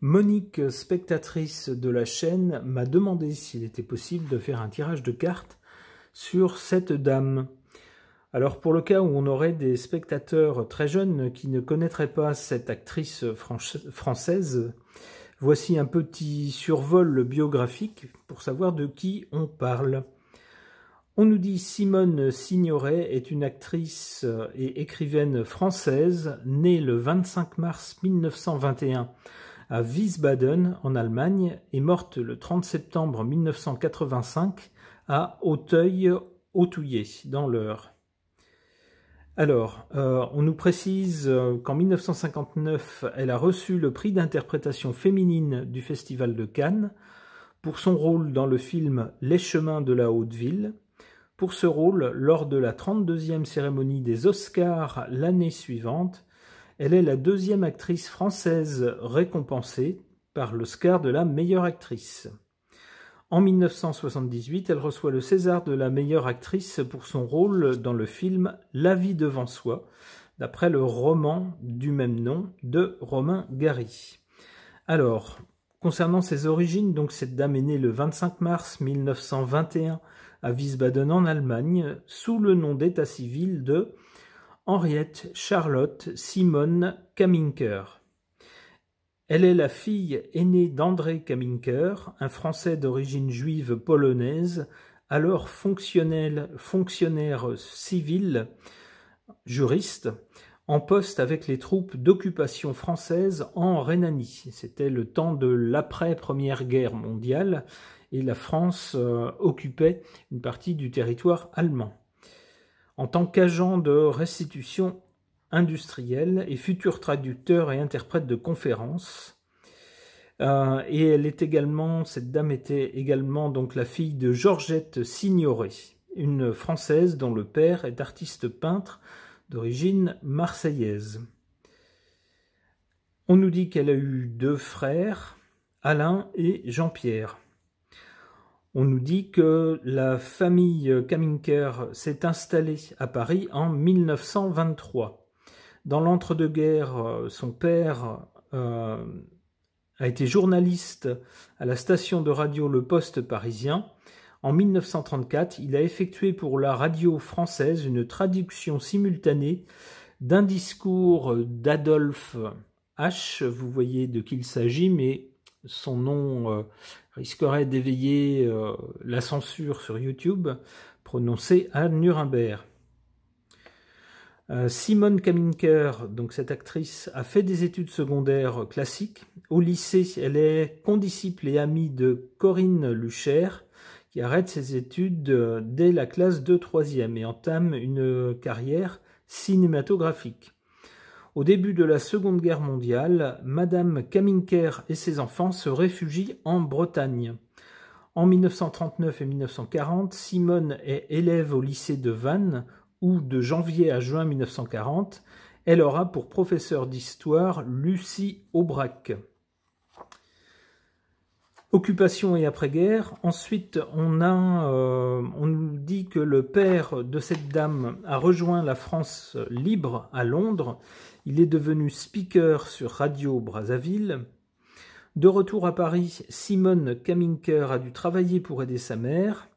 Monique, spectatrice de la chaîne, m'a demandé s'il était possible de faire un tirage de cartes sur cette dame. Alors pour le cas où on aurait des spectateurs très jeunes qui ne connaîtraient pas cette actrice française, voici un petit survol biographique pour savoir de qui on parle. On nous dit Simone Signoret est une actrice et écrivaine française née le 25 mars 1921 à Wiesbaden en Allemagne et morte le 30 septembre 1985 à Auteuil-Authouillet dans l'Eure. Alors, on nous précise qu'en 1959, elle a reçu le prix d'interprétation féminine du Festival de Cannes pour son rôle dans le film Les chemins de la Haute-Ville. Pour ce rôle, lors de la 32e cérémonie des Oscars l'année suivante, elle est la deuxième actrice française récompensée par l'Oscar de la meilleure actrice. En 1978, elle reçoit le César de la meilleure actrice pour son rôle dans le film La vie devant soi, d'après le roman du même nom de Romain Gary. Alors, concernant ses origines, donc cette dame est née le 25 mars 1921 à Wiesbaden en Allemagne, sous le nom d'état civil de Henriette Charlotte Simone Kaminker. Elle est la fille aînée d'André Kaminker, un Français d'origine juive polonaise, alors fonctionnaire civil, juriste, en poste avec les troupes d'occupation française en Rhénanie. C'était le temps de l'après-Première Guerre mondiale et la France occupait une partie du territoire allemand. En tant qu'agent de restitution industrielle et futur traducteur et interprète de conférences. Et elle est également, cette dame était également donc la fille de Georgette Signoret, une Française dont le père est artiste peintre d'origine marseillaise. On nous dit qu'elle a eu deux frères, Alain et Jean-Pierre. On nous dit que la famille Kaminker s'est installée à Paris en 1923. Dans l'entre-deux-guerres, son père a été journaliste à la station de radio Le Poste parisien. En 1934, il a effectué pour la radio française une traduction simultanée d'un discours d'Adolphe H. Vous voyez de qui il s'agit, mais son nom risquerait d'éveiller la censure sur YouTube, prononcé à Nuremberg. Simone Kaminker, donc cette actrice, a fait des études secondaires classiques. Au lycée, elle est condisciple et amie de Corinne Lucher, qui arrête ses études dès la classe de 3e et entame une carrière cinématographique. Au début de la Seconde Guerre mondiale, Madame Kaminker et ses enfants se réfugient en Bretagne. En 1939 et 1940, Simone est élève au lycée de Vannes, où de janvier à juin 1940, elle aura pour professeur d'histoire Lucie Aubrac. Occupation et après-guerre. Ensuite, on nous dit que le père de cette dame a rejoint la France libre à Londres. Il est devenu speaker sur Radio Brazzaville. De retour à Paris, Simone Kaminker a dû travailler pour aider sa mère.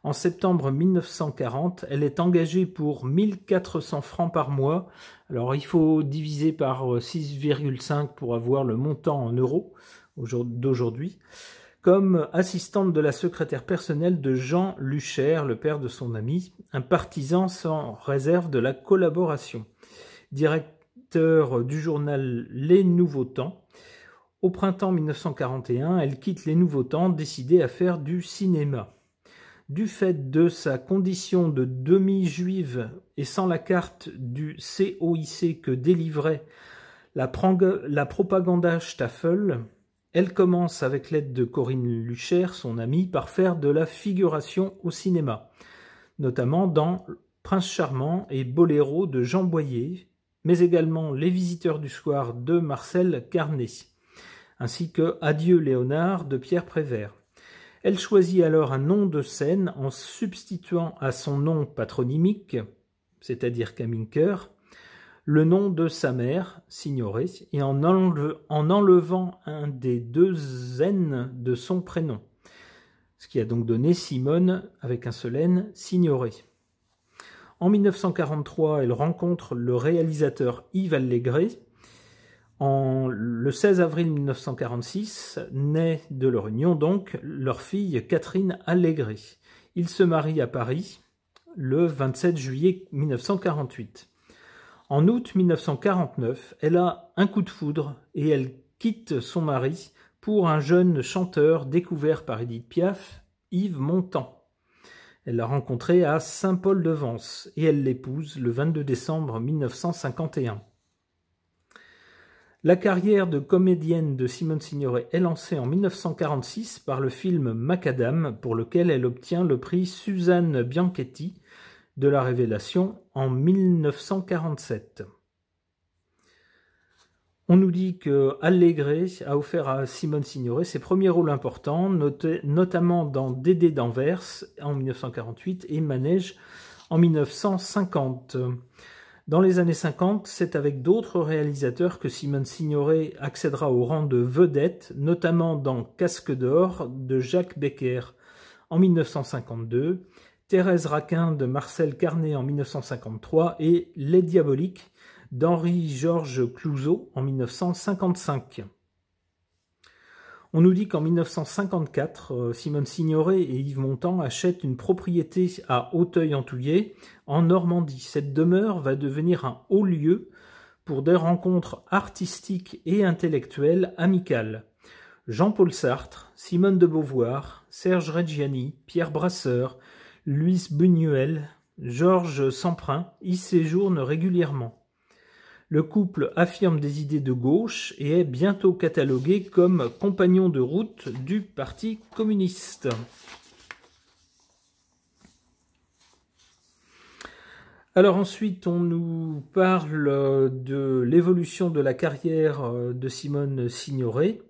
En septembre 1940, elle est engagée pour 1400 francs par mois. Alors, il faut diviser par 6,5 pour avoir le montant en euros d'aujourd'hui, comme assistante de la secrétaire personnelle de Jean Lucher, le père de son ami, un partisan sans réserve de la collaboration. Directeur du journal Les Nouveaux Temps. Au printemps 1941, elle quitte Les Nouveaux Temps, décidée à faire du cinéma. Du fait de sa condition de demi-juive et sans la carte du COIC que délivrait la propaganda Staffel, elle commence avec l'aide de Corinne Lucher, son amie, par faire de la figuration au cinéma, notamment dans Prince Charmant et Boléro de Jean Boyer, mais également Les Visiteurs du Soir de Marcel Carnet, ainsi que Adieu Léonard de Pierre Prévert. Elle choisit alors un nom de scène en substituant à son nom patronymique, c'est-à-dire Kaminker, le nom de sa mère, Signoret, et en enlevant un des deux N de son prénom, ce qui a donc donné Simone, avec un seul N, Signoret. En 1943, elle rencontre le réalisateur Yves Allégret. Le 16 avril 1946, naît de leur union donc leur fille Catherine Allégret. Ils se marient à Paris le 27 juillet 1948. En août 1949, elle a un coup de foudre et elle quitte son mari pour un jeune chanteur découvert par Édith Piaf, Yves Montand. Elle l'a rencontré à Saint-Paul-de-Vence et elle l'épouse le 22 décembre 1951. La carrière de comédienne de Simone Signoret est lancée en 1946 par le film Macadam, pour lequel elle obtient le prix Suzanne Bianchetti de la Révélation en 1947. On nous dit que Allégret a offert à Simone Signoret ses premiers rôles importants, notamment dans Dédé d'Anvers en 1948 et Manège en 1950. Dans les années 50, c'est avec d'autres réalisateurs que Simone Signoret accédera au rang de vedette, notamment dans Casque d'or de Jacques Becker en 1952, Thérèse Raquin de Marcel Carné en 1953 et Les Diaboliques d'Henri-Georges Clouzot en 1955. On nous dit qu'en 1954, Simone Signoret et Yves Montand achètent une propriété à Auteuil-en-Touillé, en Normandie. Cette demeure va devenir un haut lieu pour des rencontres artistiques et intellectuelles amicales. Jean-Paul Sartre, Simone de Beauvoir, Serge Reggiani, Pierre Brasseur, Louis Buñuel, Georges Semprin y séjournent régulièrement. Le couple affirme des idées de gauche et est bientôt catalogué comme compagnon de route du Parti communiste. Alors ensuite, on nous parle de l'évolution de la carrière de Simone Signoret.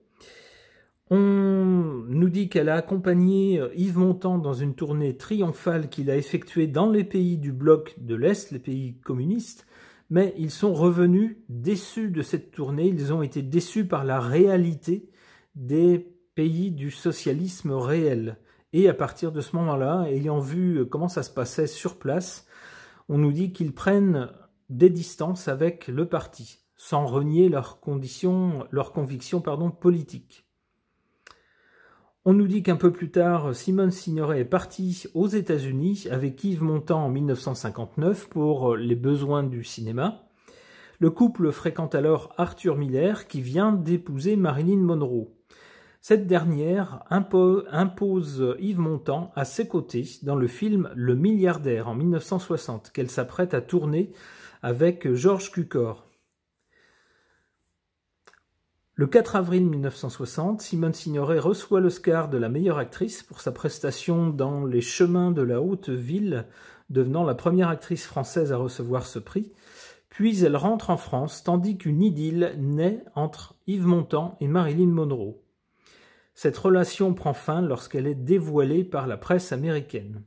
On nous dit qu'elle a accompagné Yves Montand dans une tournée triomphale qu'il a effectuée dans les pays du bloc de l'Est, les pays communistes, mais ils sont revenus déçus de cette tournée, ils ont été déçus par la réalité des pays du socialisme réel. Et à partir de ce moment-là, ayant vu comment ça se passait sur place, on nous dit qu'ils prennent des distances avec le parti, sans renier leurs convictions politiques. On nous dit qu'un peu plus tard, Simone Signoret est partie aux États-Unis avec Yves Montand en 1959 pour les besoins du cinéma. Le couple fréquente alors Arthur Miller qui vient d'épouser Marilyn Monroe. Cette dernière impose Yves Montand à ses côtés dans le film Le Milliardaire en 1960 qu'elle s'apprête à tourner avec Georges Cukor. Le 4 avril 1960, Simone Signoret reçoit l'Oscar de la meilleure actrice pour sa prestation dans Les Chemins de la Haute Ville, devenant la première actrice française à recevoir ce prix. Puis elle rentre en France, tandis qu'une idylle naît entre Yves Montand et Marilyn Monroe. Cette relation prend fin lorsqu'elle est dévoilée par la presse américaine.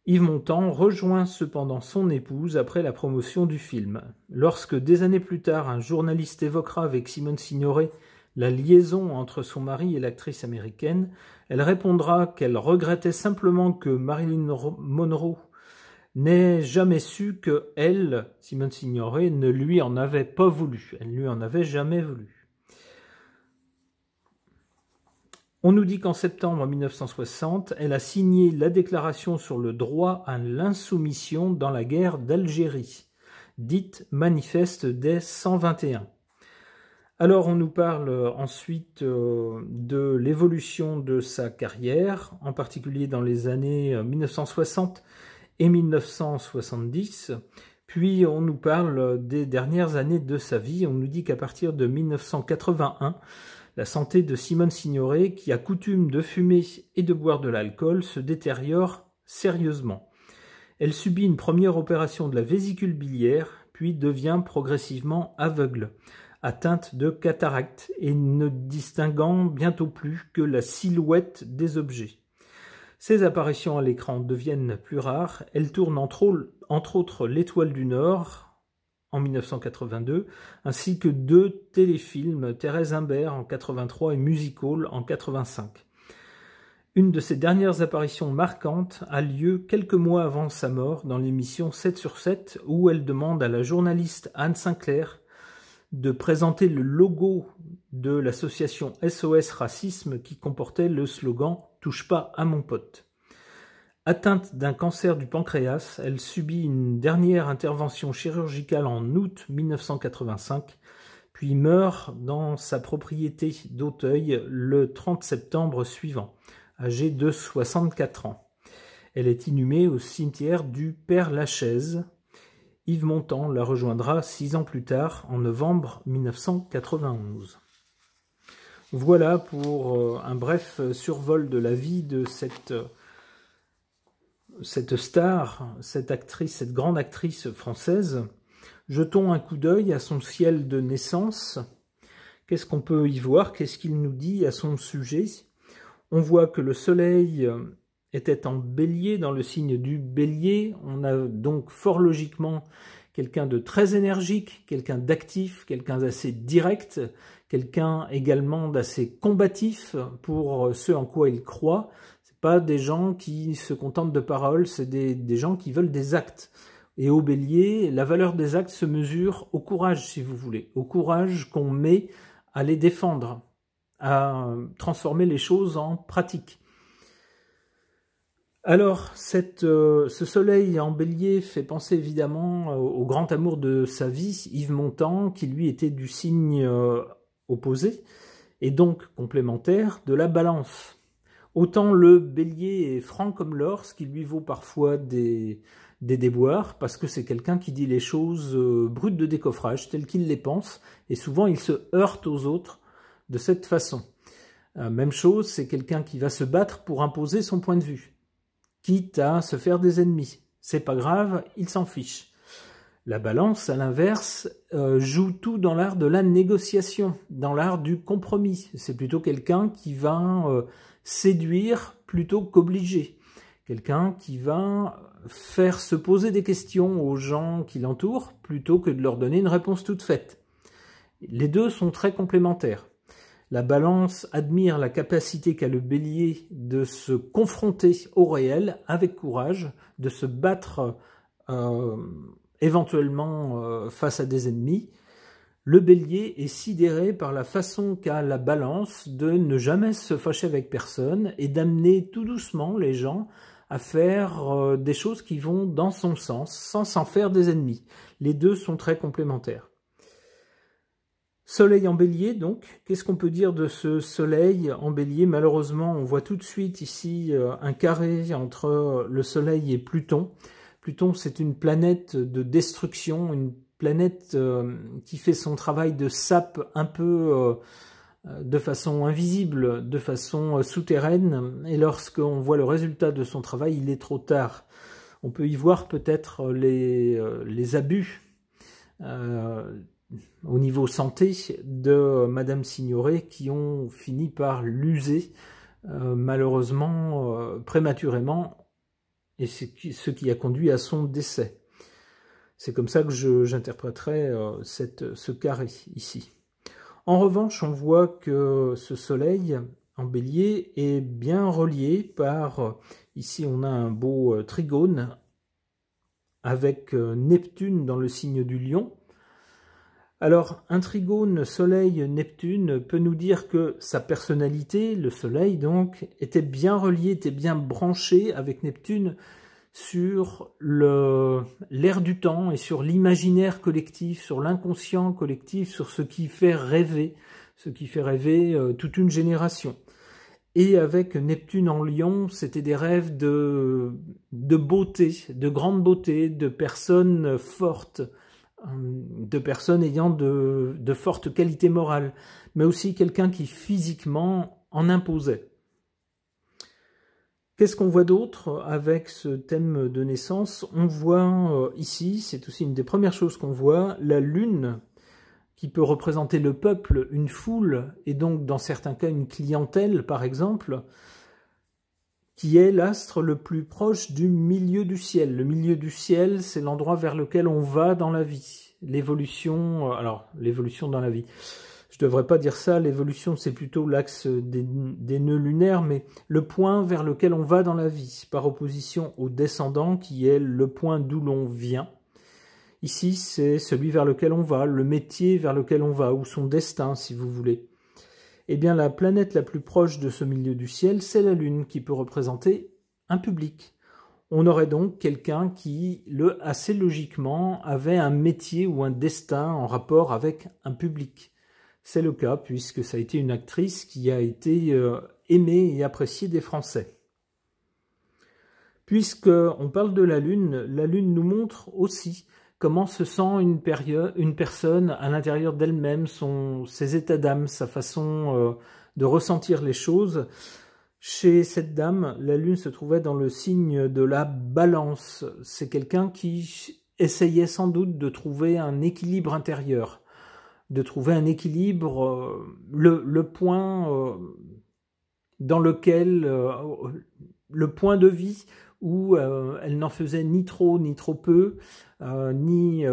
Yves Montand rejoint cependant son épouse après la promotion du film. Lorsque, des années plus tard, un journaliste évoquera avec Simone Signoret la liaison entre son mari et l'actrice américaine, elle répondra qu'elle regrettait simplement que Marilyn Monroe n'ait jamais su que elle, Simone Signoret, ne lui en avait pas voulu. Elle ne lui en avait jamais voulu. On nous dit qu'en septembre 1960, elle a signé la déclaration sur le droit à l'insoumission dans la guerre d'Algérie, dite Manifeste des 121. Alors on nous parle ensuite de l'évolution de sa carrière, en particulier dans les années 1960 et 1970. Puis on nous parle des dernières années de sa vie. On nous dit qu'à partir de 1981, la santé de Simone Signoret, qui a coutume de fumer et de boire de l'alcool, se détériore sérieusement. Elle subit une première opération de la vésicule biliaire, puis devient progressivement aveugle, atteinte de cataracte et ne distinguant bientôt plus que la silhouette des objets. Ses apparitions à l'écran deviennent plus rares. Elle tourne entre autres L'Étoile du Nord en 1982, ainsi que 2 téléfilms, Thérèse Imbert en 83 et Music Hall en 85. Une de ses dernières apparitions marquantes a lieu quelques mois avant sa mort dans l'émission 7 sur 7, où elle demande à la journaliste Anne Sinclair de présenter le logo de l'association SOS Racisme qui comportait le slogan « Touche pas à mon pote ». Atteinte d'un cancer du pancréas, elle subit une dernière intervention chirurgicale en août 1985, puis meurt dans sa propriété d'Auteuil le 30 septembre suivant, âgée de 64 ans. Elle est inhumée au cimetière du Père-Lachaise. Yves Montand la rejoindra 6 ans plus tard, en novembre 1991. Voilà pour un bref survol de la vie de cette star, cette actrice, cette grande actrice française. Jetons un coup d'œil à son ciel de naissance. Qu'est-ce qu'on peut y voir? Qu'est-ce qu'il nous dit à son sujet? On voit que le soleil était en bélier, dans le signe du bélier. On a donc fort logiquement quelqu'un de très énergique, quelqu'un d'actif, quelqu'un d'assez direct, quelqu'un également d'assez combatif pour ce en quoi il croit. Ce pas des gens qui se contentent de paroles, c'est des gens qui veulent des actes. Et au bélier, la valeur des actes se mesure au courage, si vous voulez, au courage qu'on met à les défendre, à transformer les choses en pratique. Alors, ce soleil en bélier fait penser évidemment au grand amour de sa vie, Yves Montand, qui lui était du signe opposé, et donc complémentaire de la balance. Autant le bélier est franc comme l'or, ce qui lui vaut parfois des déboires, parce que c'est quelqu'un qui dit les choses brutes de décoffrage, telles qu'il les pense, et souvent il se heurte aux autres de cette façon. Même chose, c'est quelqu'un qui va se battre pour imposer son point de vue, quitte à se faire des ennemis. C'est pas grave, il s'en fiche. La balance, à l'inverse, joue tout dans l'art de la négociation, dans l'art du compromis. C'est plutôt quelqu'un qui va séduire plutôt qu'obliger. Quelqu'un qui va faire se poser des questions aux gens qui l'entourent plutôt que de leur donner une réponse toute faite. Les deux sont très complémentaires. La balance admire la capacité qu'a le bélier de se confronter au réel avec courage, de se battre éventuellement face à des ennemis. Le bélier est sidéré par la façon qu'a la balance de ne jamais se fâcher avec personne et d'amener tout doucement les gens à faire des choses qui vont dans son sens, sans s'en faire des ennemis. Les deux sont très complémentaires. Soleil en bélier, donc, qu'est-ce qu'on peut dire de ce soleil en bélier? Malheureusement, on voit tout de suite ici un carré entre le soleil et Pluton. Pluton, c'est une planète de destruction, une planète qui fait son travail de sape un peu de façon invisible, de façon souterraine, et lorsqu'on voit le résultat de son travail, il est trop tard. On peut y voir peut-être les abus au niveau santé de Madame Signoret qui ont fini par l'user malheureusement prématurément, et c'est ce qui a conduit à son décès. C'est comme ça que j'interpréterai ce carré ici. En revanche, on voit que ce soleil en bélier est bien relié par, ici on a un beau trigone avec Neptune dans le signe du lion. Alors, un trigone Soleil-Neptune peut nous dire que sa personnalité, le Soleil donc, était bien relié, était bien branché avec Neptune sur l'air du temps et sur l'imaginaire collectif, sur l'inconscient collectif, sur ce qui fait rêver toute une génération. Et avec Neptune en Lion, c'était des rêves de beauté, de grande beauté, de personnes fortes, de personnes ayant de fortes qualités morales, mais aussi quelqu'un qui physiquement en imposait. Qu'est-ce qu'on voit d'autre avec ce thème de naissance? On voit ici, c'est aussi une des premières choses qu'on voit, la lune qui peut représenter le peuple, une foule, et donc dans certains cas une clientèle par exemple, qui est l'astre le plus proche du milieu du ciel. Le milieu du ciel, c'est l'endroit vers lequel on va dans la vie. l'évolution, alors l'évolution dans la vie, je ne devrais pas dire ça, l'évolution c'est plutôt l'axe des nœuds lunaires, mais le point vers lequel on va dans la vie, par opposition au descendant qui est le point d'où l'on vient. Ici c'est celui vers lequel on va, le métier vers lequel on va, ou son destin si vous voulez. Eh bien la planète la plus proche de ce milieu du ciel, c'est la Lune, qui peut représenter un public. On aurait donc quelqu'un qui, assez logiquement, avait un métier ou un destin en rapport avec un public. C'est le cas puisque ça a été une actrice qui a été aimée et appréciée des Français. Puisqu'on parle de la Lune nous montre aussi comment se sent une personne à l'intérieur d'elle-même, ses états d'âme, sa façon de ressentir les choses. Chez cette dame, la Lune se trouvait dans le signe de la Balance. C'est quelqu'un qui essayait sans doute de trouver un équilibre intérieur, de trouver un équilibre, le point dans lequel, le point de vie où elle n'en faisait ni trop peu, ni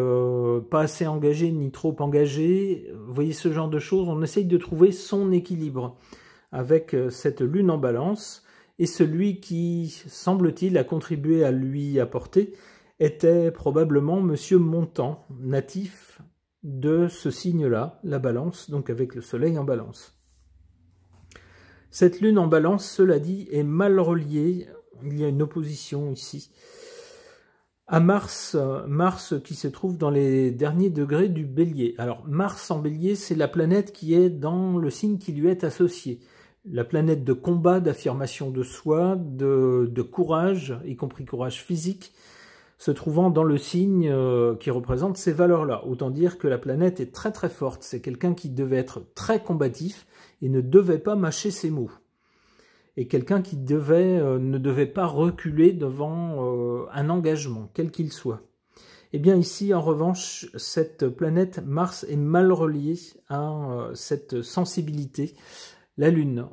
pas assez engagée, ni trop engagée. Vous voyez ce genre de choses, on essaye de trouver son équilibre avec cette Lune en Balance, et celui qui, semble-t-il, a contribué à lui apporter était probablement Monsieur Montand, natif de ce signe-là, la Balance, donc avec le Soleil en Balance. Cette Lune en Balance, cela dit, est mal reliée, il y a une opposition ici, à Mars, Mars qui se trouve dans les derniers degrés du Bélier. Alors Mars en Bélier, c'est la planète qui est dans le signe qui lui est associé. La planète de combat, d'affirmation de soi, de courage, y compris courage physique, se trouvant dans le signe qui représente ces valeurs-là. Autant dire que la planète est très très forte. C'est quelqu'un qui devait être très combatif et ne devait pas mâcher ses mots. Et quelqu'un qui ne devait pas reculer devant un engagement, quel qu'il soit. Eh bien ici, en revanche, cette planète Mars est mal reliée à cette sensibilité, la Lune.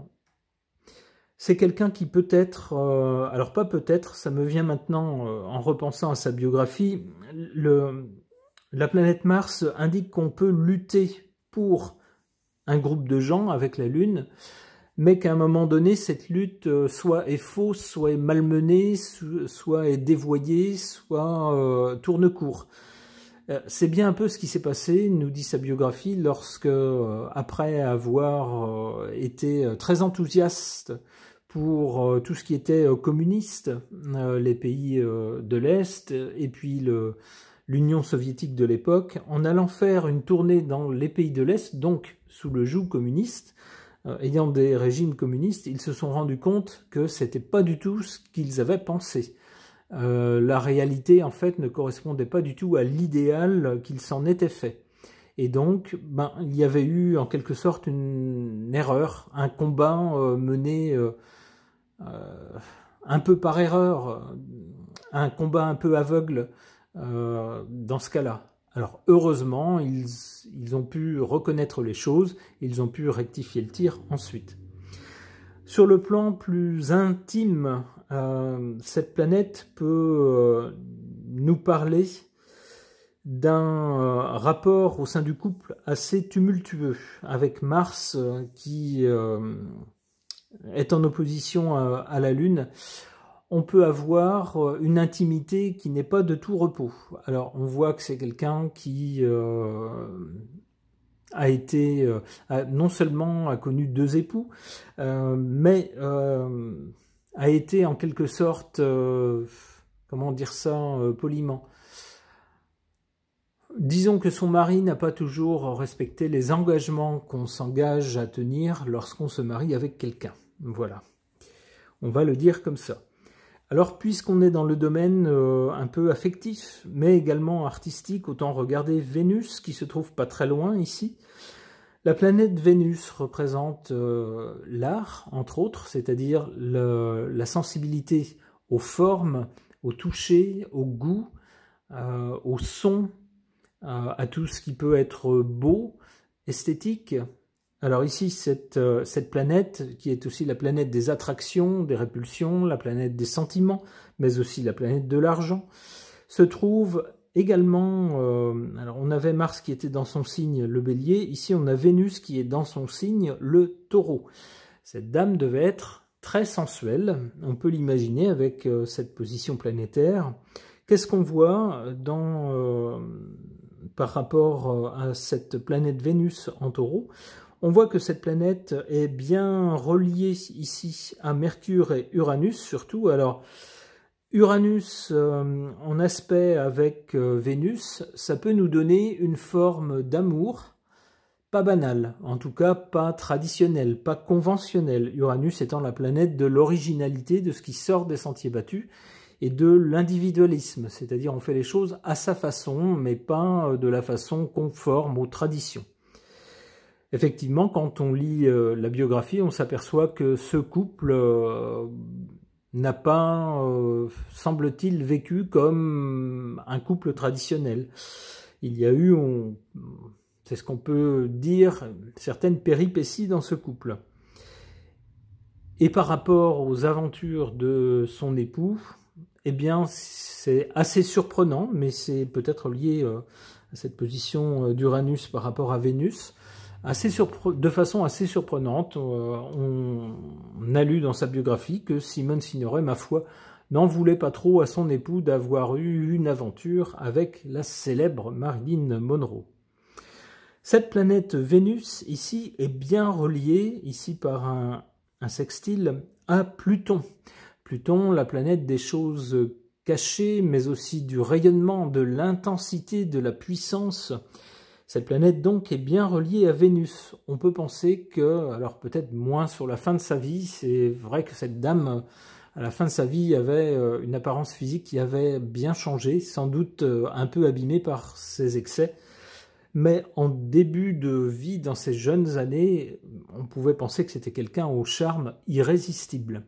C'est quelqu'un qui peut-être, alors pas peut-être, ça me vient maintenant en repensant à sa biographie, la planète Mars indique qu'on peut lutter pour un groupe de gens avec la Lune, mais qu'à un moment donné, cette lutte soit est fausse, soit est malmenée, soit est dévoyée, soit tourne court. C'est bien un peu ce qui s'est passé, nous dit sa biographie, lorsque, après avoir été très enthousiaste pour tout ce qui était communiste, les pays de l'Est, et puis l'Union soviétique de l'époque, en allant faire une tournée dans les pays de l'Est, donc sous le joug communiste, ayant des régimes communistes, ils se sont rendus compte que c'était pas du tout ce qu'ils avaient pensé. La réalité, en fait, ne correspondait pas du tout à l'idéal qu'ils s'en étaient fait. Et donc, il y avait eu, en quelque sorte, une erreur, un combat mené un peu par erreur, un combat un peu aveugle dans ce cas-là. Alors, heureusement, ils ont pu reconnaître les choses, ils ont pu rectifier le tir ensuite. Sur le plan plus intime, cette planète peut nous parler d'un rapport au sein du couple assez tumultueux, avec Mars qui est en opposition à la Lune. On peut avoir une intimité qui n'est pas de tout repos. Alors, on voit que c'est quelqu'un qui a été, non seulement a connu 2 époux, mais a été en quelque sorte, comment dire ça poliment, disons que son mari n'a pas toujours respecté les engagements qu'on s'engage à tenir lorsqu'on se marie avec quelqu'un. Voilà, on va le dire comme ça. Alors, puisqu'on est dans le domaine un peu affectif, mais également artistique, autant regarder Vénus, qui se trouve pas très loin ici. La planète Vénus représente l'art, entre autres, c'est-à-dire la sensibilité aux formes, au toucher, au goût, au son, à tout ce qui peut être beau, esthétique. Alors ici, cette planète, qui est aussi la planète des attractions, des répulsions, la planète des sentiments, mais aussi la planète de l'argent, se trouve Également, alors on avait Mars qui était dans son signe, le Bélier. Ici, on a Vénus qui est dans son signe, le Taureau. Cette dame devait être très sensuelle. On peut l'imaginer avec cette position planétaire. Qu'est-ce qu'on voit par rapport à cette planète Vénus en Taureau? On voit que cette planète est bien reliée ici à Mercure et Uranus surtout. Alors, Uranus en aspect avec Vénus, ça peut nous donner une forme d'amour pas banale, en tout cas pas traditionnelle, pas conventionnelle. Uranus étant la planète de l'originalité, de ce qui sort des sentiers battus et de l'individualisme, c'est-à-dire on fait les choses à sa façon, mais pas de la façon conforme aux traditions. Effectivement, quand on lit la biographie, on s'aperçoit que ce couple n'a pas, semble-t-il, vécu comme un couple traditionnel. Il y a eu, c'est ce qu'on peut dire, certaines péripéties dans ce couple. Et par rapport aux aventures de son époux, eh bien, c'est assez surprenant, mais c'est peut-être lié à cette position d'Uranus par rapport à Vénus. De façon assez surprenante, on a lu dans sa biographie que Simone Signoret, ma foi, n'en voulait pas trop à son époux d'avoir eu une aventure avec la célèbre Marilyn Monroe. Cette planète Vénus, ici, est bien reliée, ici par un sextile, à Pluton. Pluton, la planète des choses cachées, mais aussi du rayonnement, de l'intensité, de la puissance. Cette planète donc est bien reliée à Vénus. On peut penser que, alors peut-être moins sur la fin de sa vie, c'est vrai que cette dame, à la fin de sa vie, avait une apparence physique qui avait bien changé, sans doute un peu abîmée par ses excès. Mais en début de vie, dans ses jeunes années, on pouvait penser que c'était quelqu'un au charme irrésistible.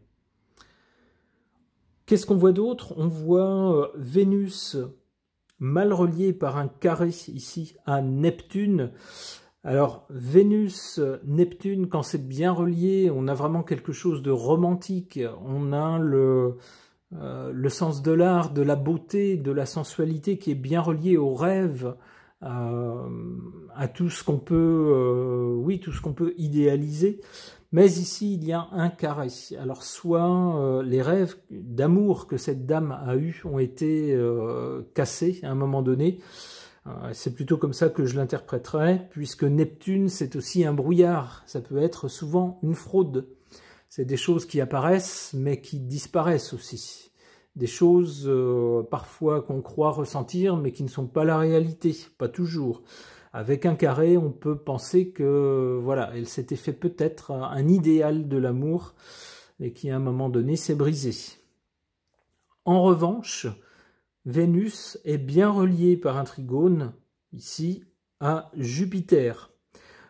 Qu'est-ce qu'on voit d'autre? On voit Vénus mal relié par un carré ici à Neptune. Alors Vénus, Neptune, quand c'est bien relié, on a vraiment quelque chose de romantique. On a le sens de l'art, de la beauté, de la sensualité qui est bien relié au rêve, à tout ce qu'on peut, tout ce qu'on peut idéaliser. Mais ici, il y a un carré. Alors, soit les rêves d'amour que cette dame a eus ont été cassés à un moment donné. C'est plutôt comme ça que je l'interpréterais, puisque Neptune, c'est aussi un brouillard. Ça peut être souvent une fraude. C'est des choses qui apparaissent, mais qui disparaissent aussi. Des choses parfois qu'on croit ressentir, mais qui ne sont pas la réalité, pas toujours. Avec un carré, on peut penser que voilà, elle s'était fait peut-être un idéal de l'amour et qui à un moment donné s'est brisé. En revanche, Vénus est bien reliée par un trigone ici à Jupiter.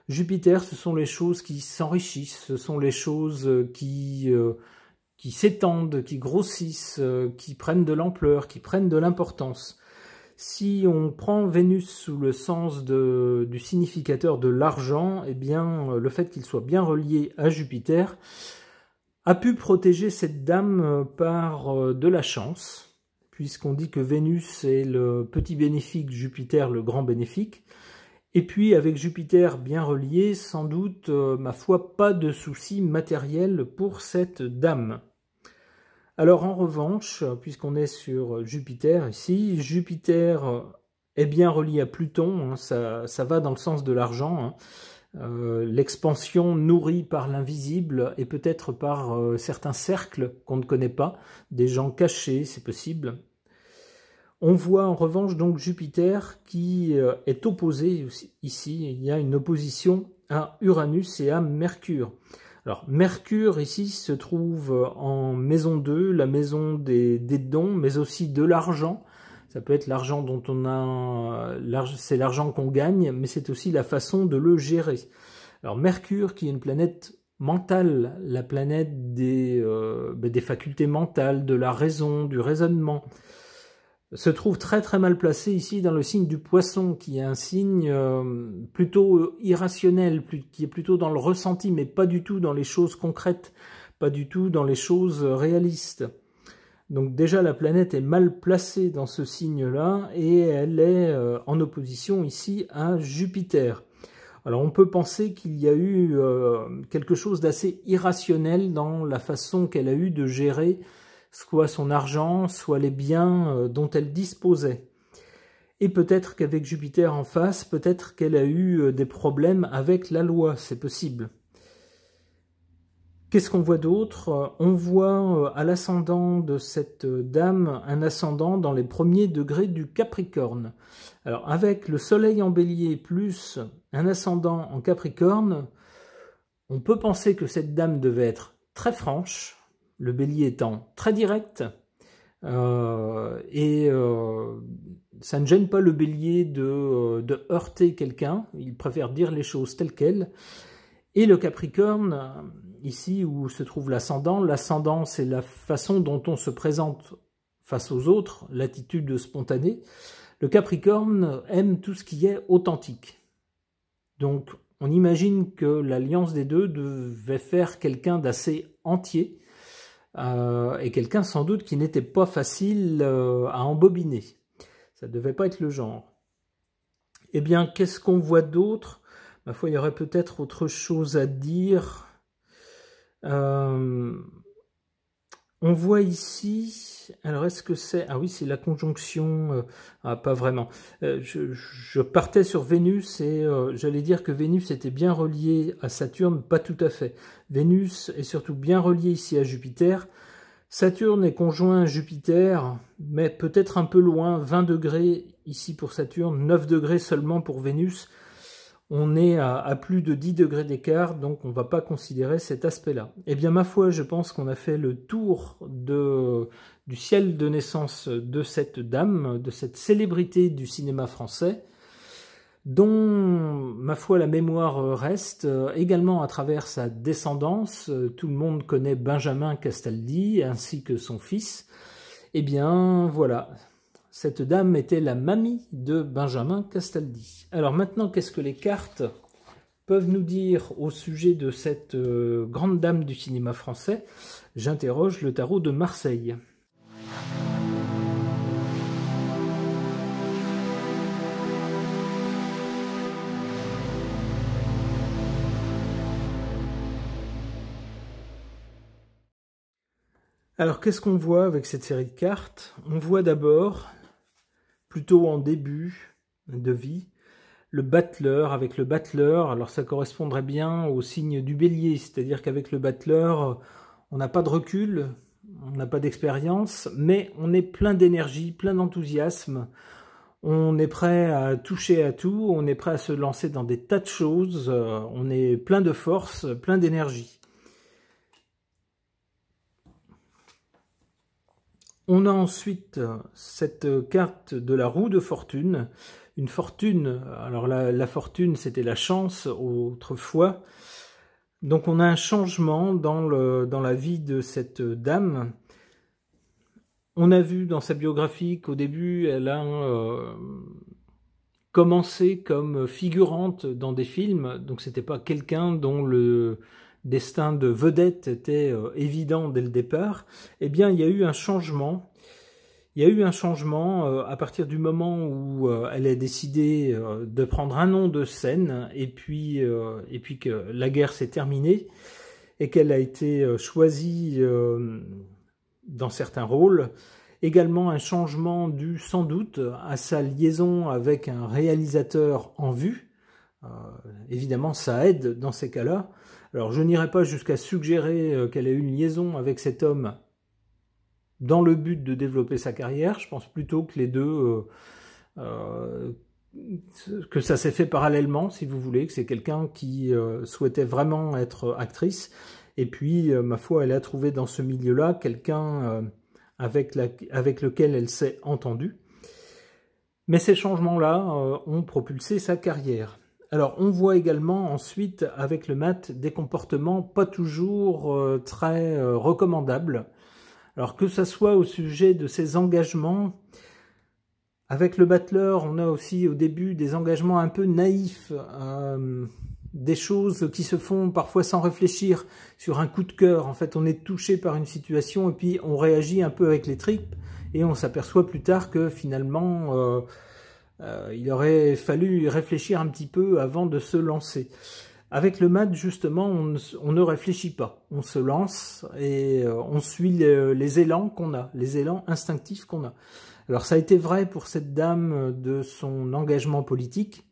Jupiter, ce sont les choses qui s'enrichissent, ce sont les choses qui s'étendent, qui grossissent, qui prennent de l'ampleur, qui prennent de l'importance. Si on prend Vénus sous le sens du significateur de l'argent, eh bien, le fait qu'il soit bien relié à Jupiter a pu protéger cette dame par de la chance, puisqu'on dit que Vénus est le petit bénéfique, Jupiter le grand bénéfique. Et puis, avec Jupiter bien relié, sans doute, ma foi, pas de soucis matériels pour cette dame. Alors en revanche, puisqu'on est sur Jupiter ici, Jupiter est bien relié à Pluton, hein, ça va dans le sens de l'argent, hein. L'expansion nourrie par l'invisible et peut-être par certains cercles qu'on ne connaît pas, des gens cachés, c'est possible. On voit en revanche donc Jupiter qui est opposé ici, il y a une opposition à Uranus et à Mercure. Alors, Mercure, ici, se trouve en maison 2, la maison des dons, mais aussi de l'argent. Ça peut être l'argent dont on a... C'est l'argent qu'on gagne, mais c'est aussi la façon de le gérer. Alors, Mercure, qui est une planète mentale, la planète des facultés mentales, de la raison, du raisonnement, se trouve très très mal placé ici dans le signe du Poisson, qui est un signe plutôt irrationnel, qui est plutôt dans le ressenti, mais pas du tout dans les choses concrètes, pas du tout dans les choses réalistes. Donc déjà la planète est mal placée dans ce signe-là et elle est en opposition ici à Jupiter. Alors on peut penser qu'il y a eu quelque chose d'assez irrationnel dans la façon qu'elle a eu de gérer soit son argent, soit les biens dont elle disposait. Et peut-être qu'avec Jupiter en face, peut-être qu'elle a eu des problèmes avec la loi, c'est possible. Qu'est-ce qu'on voit d'autre? On voit à l'ascendant de cette dame un ascendant dans les premiers degrés du Capricorne. Alors avec le soleil en bélier plus un ascendant en Capricorne, on peut penser que cette dame devait être très franche, le bélier étant très direct, ça ne gêne pas le bélier de heurter quelqu'un, il préfère dire les choses telles quelles. Et le Capricorne, ici où se trouve l'ascendant c'est la façon dont on se présente face aux autres, l'attitude spontanée. Le Capricorne aime tout ce qui est authentique. Donc on imagine que l'alliance des deux devait faire quelqu'un d'assez entier, et quelqu'un sans doute qui n'était pas facile à embobiner. Ça ne devait pas être le genre. Eh bien, qu'est-ce qu'on voit d'autre? Ma foi, il y aurait peut-être autre chose à dire. On voit ici, alors est-ce que c'est... Ah oui, c'est la conjonction... pas vraiment. Je partais sur Vénus et j'allais dire que Vénus était bien reliée à Saturne, pas tout à fait. Vénus est surtout bien reliée ici à Jupiter. Saturne est conjoint à Jupiter, mais peut-être un peu loin, 20 degrés ici pour Saturne, 9 degrés seulement pour Vénus. On est à plus de 10 degrés d'écart, donc on ne va pas considérer cet aspect-là. Eh bien, ma foi, je pense qu'on a fait le tour du ciel de naissance de cette dame, de cette célébrité du cinéma français, dont, ma foi, la mémoire reste également à travers sa descendance. Tout le monde connaît Benjamin Castaldi, ainsi que son fils. Eh bien, voilà. Cette dame était la mamie de Benjamin Castaldi. Alors maintenant, qu'est-ce que les cartes peuvent nous dire au sujet de cette grande dame du cinéma français? J'interroge le tarot de Marseille. Alors qu'est-ce qu'on voit avec cette série de cartes? On voit d'abord, plutôt en début de vie, le battleur. Avec le battleur, alors ça correspondrait bien au signe du bélier, c'est-à-dire qu'avec le battleur, on n'a pas de recul, on n'a pas d'expérience, mais on est plein d'énergie, plein d'enthousiasme, on est prêt à toucher à tout, on est prêt à se lancer dans des tas de choses, on est plein de force, plein d'énergie. On a ensuite cette carte de la roue de fortune. Une fortune, alors la fortune c'était la chance autrefois. Donc on a un changement dans la vie de cette dame. On a vu dans sa biographie qu'au début elle a commencé comme figurante dans des films. Donc c'était pas quelqu'un dont le destin de vedette était évident dès le départ. Eh bien, il y a eu un changement. Il y a eu un changement à partir du moment où elle a décidé de prendre un nom de scène et puis que la guerre s'est terminée et qu'elle a été choisie dans certains rôles. Également un changement dû sans doute à sa liaison avec un réalisateur en vue. Évidemment, ça aide dans ces cas-là. Alors, je n'irai pas jusqu'à suggérer qu'elle a eu une liaison avec cet homme dans le but de développer sa carrière. Je pense plutôt que les deux, que ça s'est fait parallèlement, si vous voulez, que c'est quelqu'un qui souhaitait vraiment être actrice. Et puis, ma foi, elle a trouvé dans ce milieu-là quelqu'un avec lequel elle s'est entendue. Mais ces changements-là ont propulsé sa carrière. Alors, on voit également ensuite, avec le mat, des comportements pas toujours très recommandables. Alors, que ce soit au sujet de ses engagements, avec le battleur, on a aussi au début des engagements un peu naïfs. des choses qui se font parfois sans réfléchir, sur un coup de cœur. En fait, on est touché par une situation et puis on réagit un peu avec les tripes et on s'aperçoit plus tard que finalement il aurait fallu réfléchir un petit peu avant de se lancer. Avec le MAD, justement, on ne réfléchit pas. On se lance et on suit les élans qu'on a, les élans instinctifs qu'on a. Alors ça a été vrai pour cette dame de son engagement politique.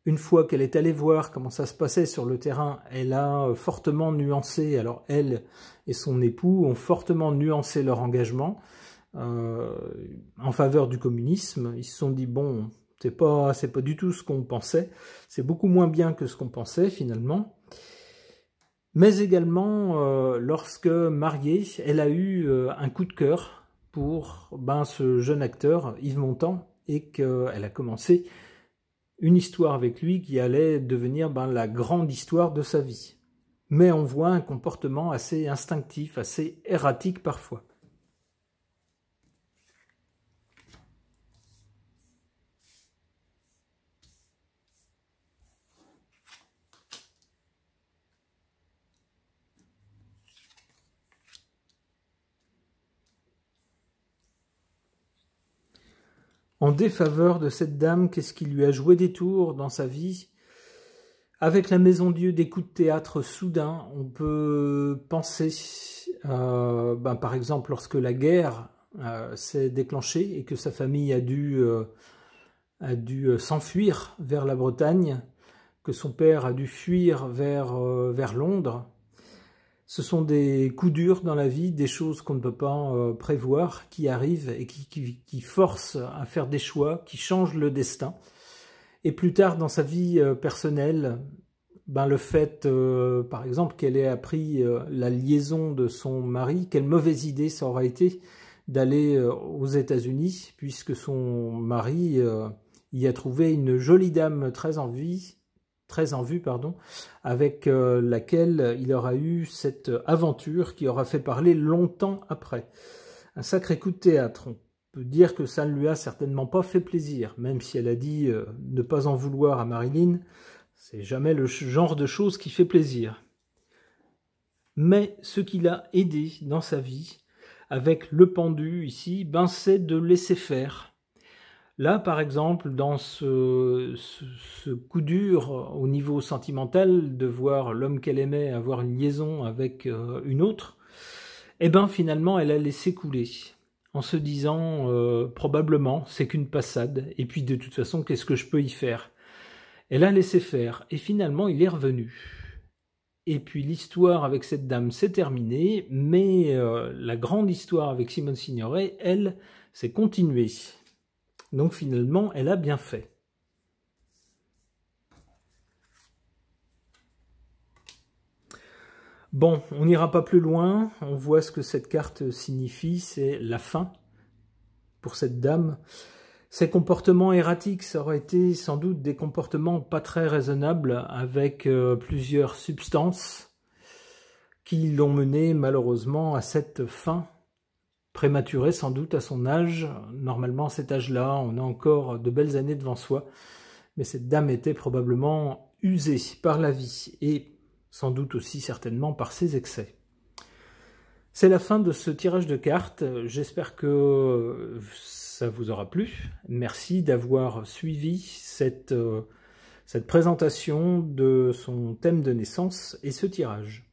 Une fois qu'elle est allée voir comment ça se passait sur le terrain, elle a fortement nuancé, alors elle et son époux ont fortement nuancé leur engagement en faveur du communisme. Ils se sont dit, bon, c'est pas du tout ce qu'on pensait, c'est beaucoup moins bien que ce qu'on pensait finalement. Mais également, lorsque mariée, elle a eu un coup de cœur pour ce jeune acteur, Yves Montand, et qu'elle a commencé une histoire avec lui qui allait devenir la grande histoire de sa vie. Mais on voit un comportement assez instinctif, assez erratique parfois. En défaveur de cette dame, qu'est-ce qui lui a joué des tours dans sa vie? Avec la Maison Dieu, des coups de théâtre soudains, on peut penser, par exemple, lorsque la guerre s'est déclenchée et que sa famille a dû s'enfuir vers la Bretagne, que son père a dû fuir vers Londres. Ce sont des coups durs dans la vie, des choses qu'on ne peut pas prévoir, qui arrivent et qui forcent à faire des choix, qui changent le destin. Et plus tard dans sa vie personnelle, le fait, par exemple, qu'elle ait appris la liaison de son mari, quelle mauvaise idée ça aurait été d'aller aux États-Unis, puisque son mari y a trouvé une jolie dame très en vue, avec laquelle il aura eu cette aventure qui aura fait parler longtemps après. Un sacré coup de théâtre. On peut dire que ça ne lui a certainement pas fait plaisir, même si elle a dit ne pas en vouloir à Marilyn. C'est jamais le genre de choses qui fait plaisir. Mais ce qui l'a aidé dans sa vie, avec le pendu ici, c'est de laisser faire. Là, par exemple, dans ce coup dur au niveau sentimental, de voir l'homme qu'elle aimait avoir une liaison avec une autre, finalement, elle a laissé couler, en se disant probablement c'est qu'une passade, et puis de toute façon, qu'est-ce que je peux y faire? Elle a laissé faire, et finalement, il est revenu. Et puis l'histoire avec cette dame s'est terminée, mais la grande histoire avec Simone Signoret, elle, s'est continuée. Donc finalement, elle a bien fait. Bon, on n'ira pas plus loin. On voit ce que cette carte signifie. C'est la fin pour cette dame. Ces comportements erratiques, ça aurait été sans doute des comportements pas très raisonnables avec plusieurs substances qui l'ont mené malheureusement à cette fin. Prématuré sans doute à son âge. Normalement, à cet âge-là, on a encore de belles années devant soi. Mais cette dame était probablement usée par la vie et sans doute aussi certainement par ses excès. C'est la fin de ce tirage de cartes. J'espère que ça vous aura plu. Merci d'avoir suivi cette présentation de son thème de naissance et ce tirage.